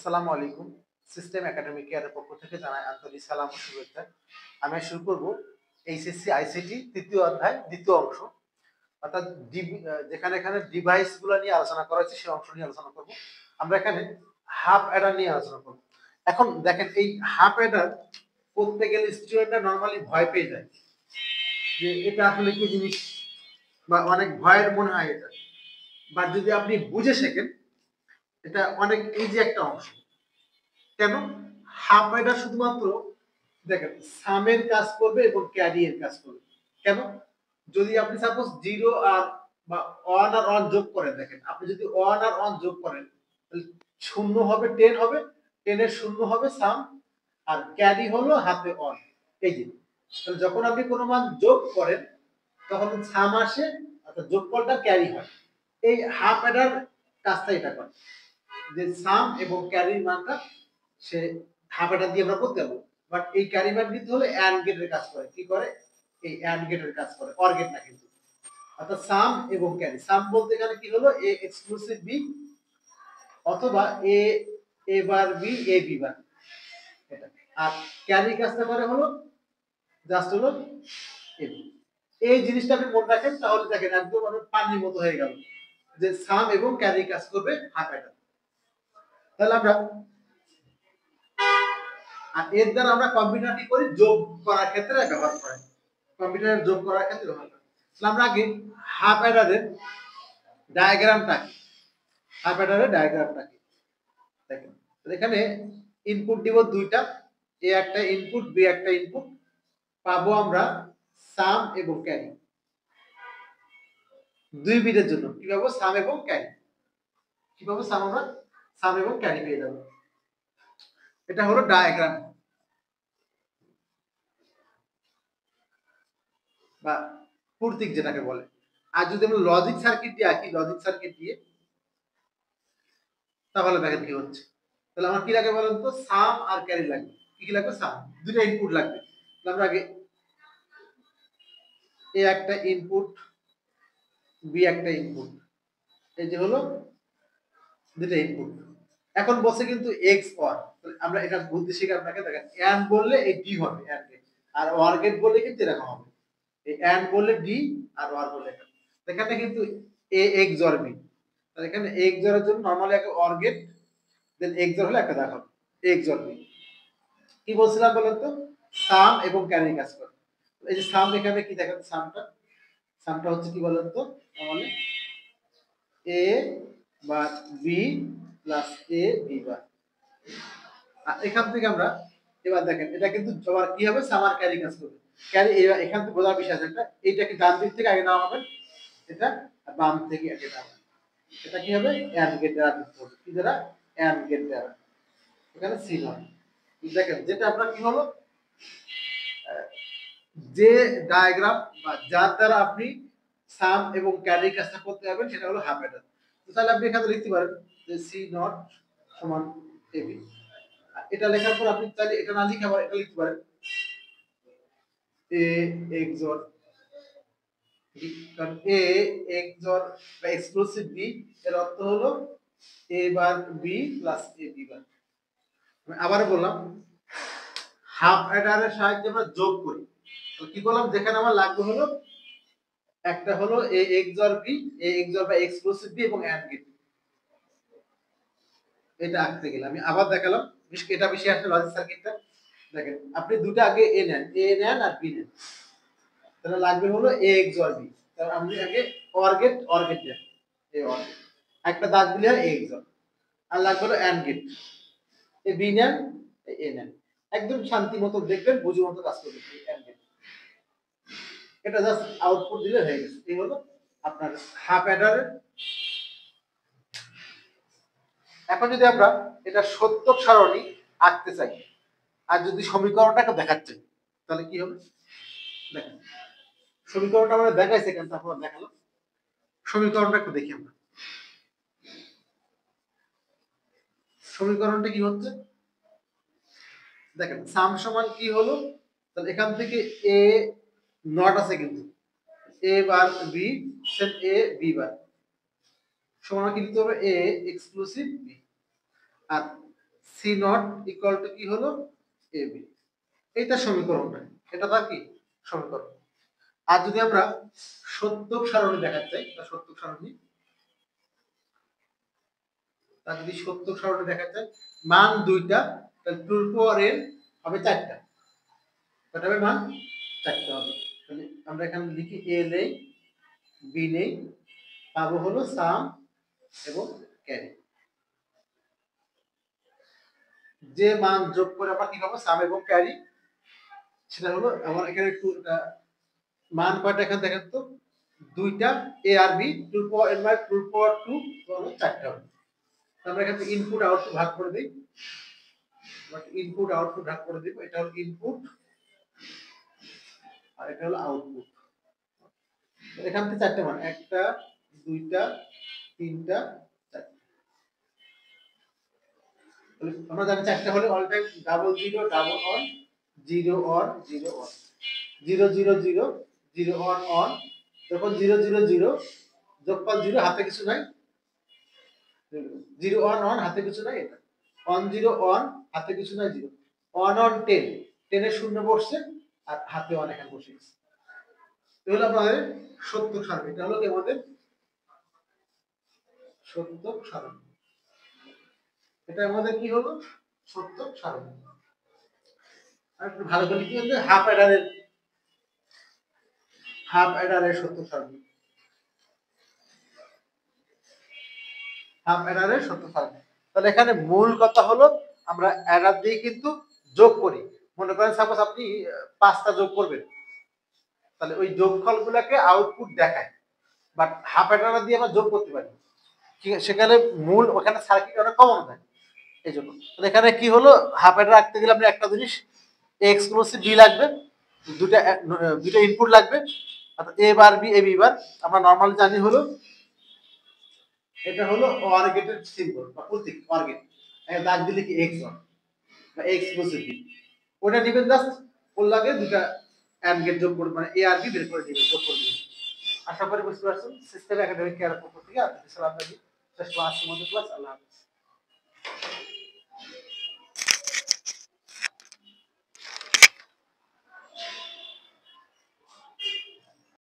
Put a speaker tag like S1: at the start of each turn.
S1: আসসালামু আলাইকুম। System academy কেয়ারের পক্ষ থেকে জানাই আন্তরিক সালাম ও শুভেচ্ছা। আমি শুরু করব এইচএসসি আইসিটি তৃতীয় অধ্যায় দ্বিতীয় অংশ, অর্থাৎ যেখানে এখানে ডিভাইস গুলো নিয়ে আলোচনা করা হয়েছে সেই অংশ নিয়ে আলোচনা করব। আমরা এখানে হাফ অ্যাডার নিয়ে আলোচনা করব। এখন দেখেন, এই হাফ অ্যাডার করতে গেলে স্টুডেন্টরা নরমালি ভয় পেয়ে যায় যে এটা আসলে কি জিনিস, বা অনেক ভয়ের মনে হয় এটা। বা যদি আপনি বুঝে শেখেন, এটা অনেক ইজি একটা অংশ। কেন? হাফ অ্যাডার শুধুমাত্র দেখেন সামের কাজ করবে এবং ক্যারি এর কাজ করবে। কেন? যদি আপনি সাপোজ 0 আর বা 1 আর 1 যোগ করেন, দেখেন আপনি যদি 1 আর 1 যোগ করেন তাহলে 0 হবে 10 হবে, 10 এর 0 হবে সাম, আর ক্যারি হলো হাফে 1। এই যে, তাহলে যখন আপনি কোনো মান যোগ করেন তখন সাম আসে, অর্থাৎ যোগফলটা ক্যারি হয়। এই হাফ অ্যাডার কাজটা এটা করে যে সাম এবং ক্যারির মানটা সে হাফ অ্যাডার দিয়ে আমরা করতে পারবো। বাট এই ক্যারি মান কিন্তু হলো অ্যান্ড গেটের কাজ করে। কি করে? এই অ্যান্ড গেটের কাজ করে, অর গেট না কিন্তু। অর্থাৎ সাম এবং ক্যারি। সাম বলতে এখানে কি হলো? এ এক্সক্লুসিভ বি অথবা এ এ বার বি এ বি বার, এটা। আর ক্যারি কাজটা করে হলো জাস্ট হলো এ বি। এই জিনিসটা আপনি মনে রাখেন, তাহলে দেখেন একদম মানে পানির মতো হয়ে গেল যে সাম এবং ক্যারি কাজ করবে হাফ অ্যাডার। তাহলে আমরা আর এর দ্বারা আমরা কম্বিনারটি করি যোগ করার ক্ষেত্রে ব্যবহার করি, কম্বিনার যোগ করার ক্ষেত্রে ব্যবহার করি। তাহলে আমরা আগে হাফ অ্যাডারের ডায়াগ্রামটা কি, হাফ অ্যাডারের ডায়াগ্রামটা কি দেখেন। এখানে ইনপুট দিব দুইটা, এ একটা ইনপুট বি একটা ইনপুট, পাবো আমরা সাম এবং ক্যারি। দুই বিটের জন্য কি পাবো? সাম এবং ক্যারি। কি পাবো? সাম, আমরা সাম এবং ক্যারি পেয়ে যাবো। এটা হলো ডায়াগ্রাম বা প্রতীক যেটাকে বলে। আর যদি আমরা লজিক সার্কিট দিয়ে আঁকি, লজিক সার্কিট দিয়ে, তাহলে দেখেন কি হচ্ছে। তাহলে আমার কি লাগে বলেন তো? সাম আর ক্যারি লাগবে। কি কি লাগবে? সাম, দুটো ইনপুট লাগবে। তাহলে আমরা আগে এ একটা ইনপুট বি একটা ইনপুট, এই যে হলো দুটো ইনপুট। এখন বসে কিন্তু এক্স অর, আমরা এটা বুদ্ধি শিখে আপনাকে দেখেন, এন্ড বললে এই ডি হবে এন্ড গেট, আর অর গেট বললে কিন্তু এরকম হবে, এই এন্ড বললে ডি আর অর বললে এটা। এখানে কিন্তু এ এক্স অর বি, তাহলে এখানে এক্স অর এর জন্য নরমালি একটা or gate, then X or হলে একটা দেখাবো এক্স অর বি। কি বলছিলাম বলেন তো? সাম এবং ক্যারি কাজ করে। এই যে সাম, এখানে কি দেখেন সামটা, সামটা হচ্ছে কি বলেন তো? মানে এ বার বি প্লাস এ বি বার। আর এখান থেকে আমরা এবার দেখেন এটা কিন্তু আবার কি হবে? সামার ক্যারি কাজ করবে। ক্যারি এখান থেকে বোঝার বিষয় আছে একটা, এইটাকে ডান দিক থেকে আগে নেওয়া হবে, এটা বাম থেকে আগে নেওয়া হবে। এটা কি হবে? এন্ড গেট দ্বারা যুক্ত হবে। কি দ্বারা? এন্ড গেট দ্বারা। এখানে সি নয়। দেখেন যেটা আপনার কি হলো, যে ডায়াগ্রাম বা যার দ্বারা আপনি সাম এবং ক্যারি কাজটা করতে পারবেন সেটা হলো হাফ অ্যাডার। তাহলে আপনি এখানে লিখতে পারেন যে সি নট সমান এবি। এটা লেখার পর আপনি চাইলে এটা না লিখে আবার এটা লিখতে পারেন এ এক্সর বি, কারণ এ এক্সর বা এক্সক্লুসিভ বি এর অর্থ হলো এ বার বি প্লাস এ বি বার। আমি আবার বললাম হাফ অ্যাডারের সাহায্যে আমরা যোগ করি। তো কি বললাম? যেখানে আমার লাগবে হলো একটা হলো এ এক্সর বি, এ এক্সর বা এক্সক্লুসিভ বি এবং এন্ড গেট। এটা আঁকতে গেলে আমি আবার দেখালাম, এটা বেশি আসলে লজিক সার্কিটটা। দেখেন আপনি দুটো আগে এ নেন, এ নেন আর বি নেন, তাহলে লাগবে হলো এ এক্সর বি। তাহলে আপনি আগে or gate then, A or একটা দাগ দিলে এ এক্সর, আর লাগবে হলো এন্ড গেট, এ বি নেন এ নেন, একদম শান্তি মতো দেখবেন, বুঝে মতো কাজ করবে এন্ড গেট। এটা জাস্ট আউটপুট দিলে হয়ে গেছে। এই হলো আপনার হাফ অ্যাডারের। এখন যদি আমরা এটা সত্যক সারণী আঁকতে চাই আর যদি সমীকরণটাকে দেখাচ্ছে, তাহলে কি হবে? দেখেন সমীকরণটা আমরা দেখাইছে কেন, তারপর দেখালাম। সমীকরণটা একটু দেখি আমরা। সমীকরণটা কি হচ্ছে? দেখেন সাম সমান কি হলো? তাহলে এখান থেকে এ নট আছে কিন্তু A bar B set A B bar সমান কি লিখতে হবে? A exclusive B. আর সি নট ইকুয়াল টু কি হলো এ বি, এইটা সমীকরণ না, এটা তার কি সমীকরণ। আর যদি আমরা সত্যক সারণী দেখাতে চাই, তা সত্যক সারণী, তা যদি সত্যক সারণী দেখাতে চাই, মান দুইটা, তাহলে টুর পাওয়ার এন হবে চারটা, কটা হবে মান চারটা হবে। তাহলে আমরা এখানে লিখি এ নেই বি নেই, পাবো হলো সাম এবং ক্যারি। যে মান যোগ করে আমরা কি পাবো সাম এবং ক্যারি, সেটা হলো আমার এখানে একটু মান কয়টা এখানে দেখেন তো, দুইটা এ আর B, to the power N by to the power 2 হলো চারটা হবে। আমরা এখানে ইনপুট আউটপুট ভাগ করে দেই, ইনপুট আউটপুট ভাগ করে দিব, এটা হলো ইনপুট আর এটা হলো আউটপুট। এখান থেকে চারটে মান, একটা দুইটা তিনটা চারটা, আমরা জানি চারটা হলে all time double zero double on, zero on zero on, zero zero zero zero on on, যখন জিরো জিরো জিরো যোগফল জিরো, হাতে কিছু নাই, জিরো অন অন হাতে কিছু নাই, এটা অন জিরো অন হাতে কিছু নাই জিরো, অন অন 10, 10 এর শূন্য বসছে আর হাতে অন এখানে বসে গেছে। এটা হলো আমাদের সত্যক সারণী, এটা হলো কি আমাদের সত্যক সারণী, এটা আমাদের কি হলো সত্যক সারণী। আর একটু ভালো করে কি হচ্ছে হাফ অ্যাডারের সত্যক সারণী, হাফ অ্যাডারের সত্যক সারণী। তাহলে এখানে মূল কথা হলো আমরা অ্যাডার দিয়ে কিন্তু যোগ করি। মনে করেন সাপোজ আপনি 5টা যোগ করবেন, তাহলে ওই যোগফলগুলোকে আউটপুট দেখায়, বাট হাফ অ্যাডার দিয়ে আমরা যোগ করতে পারি, সেখানে মূল ওখানে সার্কিট অনেক কমানো থাকে। এই জন্য এখানে কি হলো, হাফ অ্যাডার রাখতে গেলে আমরা একটা জিনিস এক্সক্লুসিভ বি লাগবে, দুটা দুটো ইনপুট লাগবে, অর্থাৎ এ বার বি, এ বি বার। আমরা নরমালি জানি হলো এটা হলো অর গেটের সিম্বল বা প্রতীক, অর গেট, দাগ দিলে কি এক্স অর বা এক্সক্লুসিভ বি, ওটা দিবেন জাস্ট ওর লাগে দুটা অ্যান্ড গেট যোগ করে, মানে এ আর বি বের করে দিবেন, যোগ করে দিবেন। আশা করি বুঝতে পারছেন। সিস্টেম একাডেমিক কেয়ার পক্ষ থেকে আপনাদের সালাম জানিয়ে ক্লাস মধ্যে ক্লাস, আল্লাহ হাফেজ।